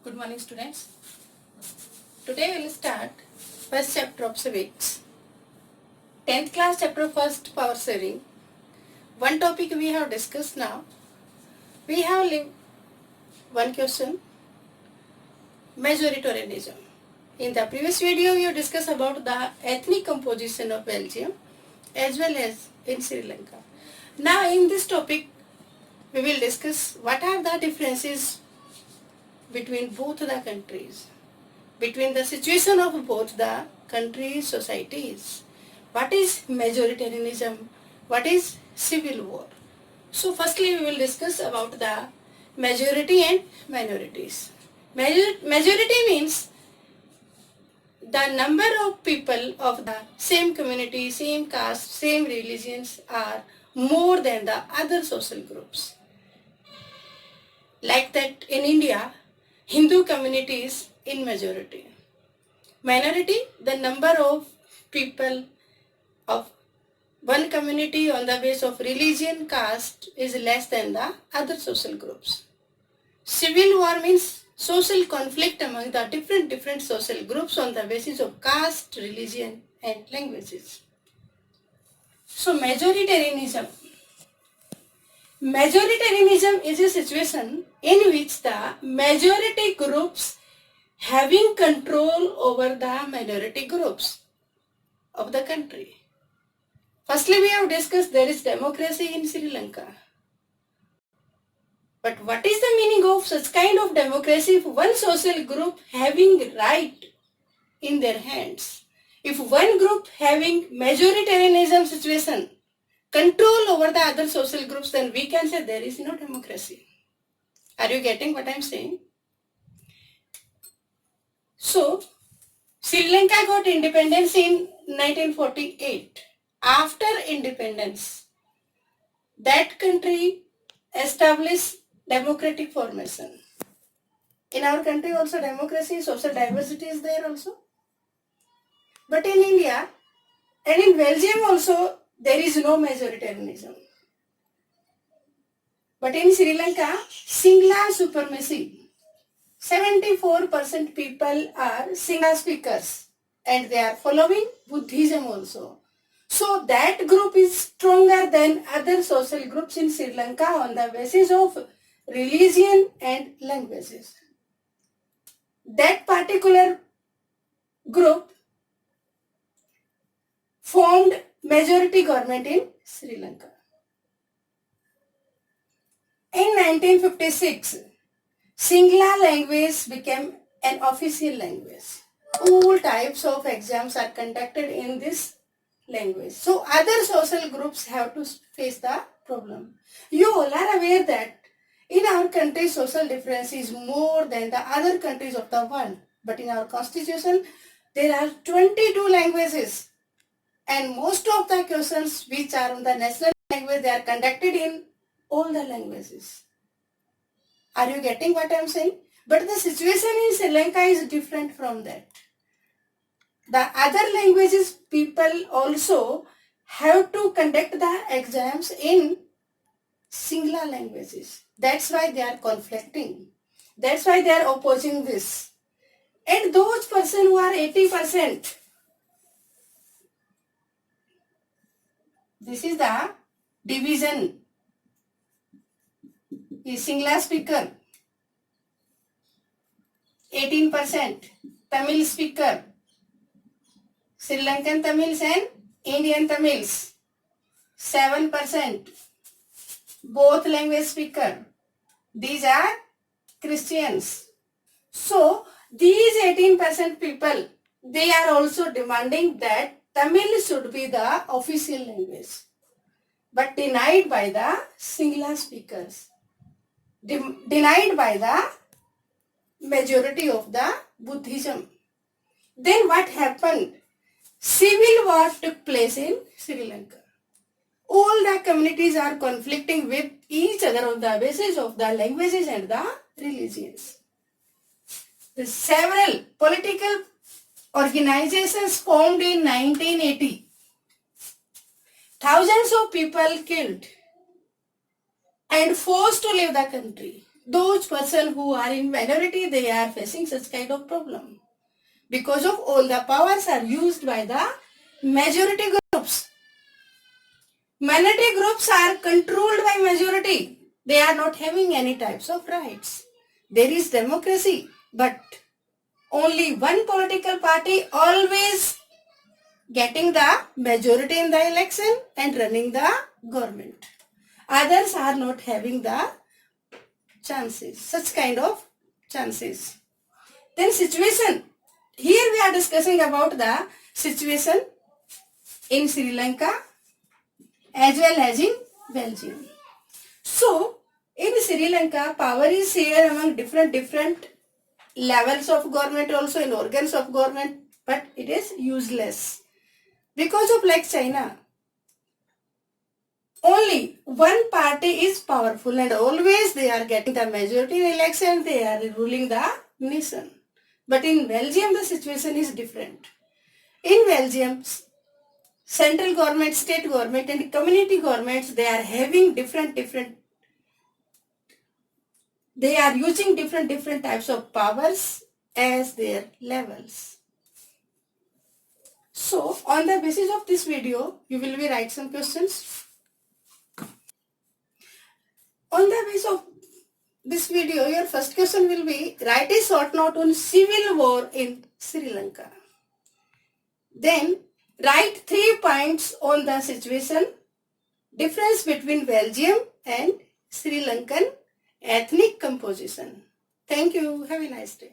Good morning, students. Today we will start first chapter of civics. 10th class chapter first power sharing. One topic we have discussed now. We have one question. Majoritarianism. In the previous video we have discussed about the ethnic composition of Belgium as well as in Sri Lanka. Now in this topic we will discuss what are the differences between both the countries, between the situation of both the countries' societies. What is majoritarianism? What is civil war? So firstly we will discuss about the majority and minorities. Majority means the number of people of the same community, same caste, same religions are more than the other social groups. Like that in India, Hindu community is in majority. Minority, the number of people of one community on the basis of religion, caste is less than the other social groups. Civil war means social conflict among the different social groups on the basis of caste, religion and languages. So majoritarianism. Majoritarianism is a situation in which the majority groups having control over the minority groups of the country. Firstly, we have discussed there is democracy in Sri Lanka. But what is the meaning of such kind of democracy if one social group having right in their hands? If one group having majoritarianism situation, control over the other social groups, then we can say there is no democracy. Are you getting what I am saying? So, Sri Lanka got independence in 1948. After independence, that country established democratic formation. In our country also democracy, social diversity is there also. But in India and in Belgium also there is no majoritarianism. But in Sri Lanka, Singla supremacy. 74% people are Singla speakers and they are following Buddhism also. So that group is stronger than other social groups in Sri Lanka on the basis of religion and languages. That particular group formed majority government in Sri Lanka. In 1956, Singla language became an official language. All types of exams are conducted in this language. So other social groups have to face the problem. You all are aware that in our country social difference is more than the other countries of the world. But in our constitution there are 22 languages and most of the questions which are on the national language they are conducted in all the languages. Are you getting what I am saying? But the situation in Sri Lanka is different from that. The other languages people also have to conduct the exams in Singla languages. That's why they are conflicting. That's why they are opposing this. And those persons who are 80%, this is the division. Is Singla speaker, 18% Tamil speaker, Sri Lankan Tamils and Indian Tamils, 7% both language speaker. These are Christians. So these 18% people, they are also demanding that Tamil should be the official language, but denied by the Singla speakers, denied by the majority of the Buddhism. Then what happened? Civil war took place in Sri Lanka. All the communities are conflicting with each other on the basis of the languages and the religions. The several political organizations formed in 1980. Thousands of people killed and forced to leave the country. those person who are in minority, they are facing such kind of problem. Because of all the powers are used by the majority groups. Minority groups are controlled by majority. They are not having any types of rights. There is democracy, but only one political party always getting the majority in the election and running the government. Others are not having the chances, such kind of chances. Then situation. Here we are discussing about the situation in Sri Lanka as well as in Belgium. So, in Sri Lanka, power is shared among different levels of government, also in organs of government, but it is useless. Because of like China, only one party is powerful and always they are getting the majority in election, they are ruling the nation. But in Belgium, the situation is different. In Belgium, central government, state government and community governments, they are having they are using different types of powers as their levels. So, on the basis of this video, you will be write some questions. On the basis of this video, your first question will be, write a short note on civil war in Sri Lanka. Then, write 3 points on the situation, difference between Belgium and Sri Lankan ethnic composition. Thank you. Have a nice day.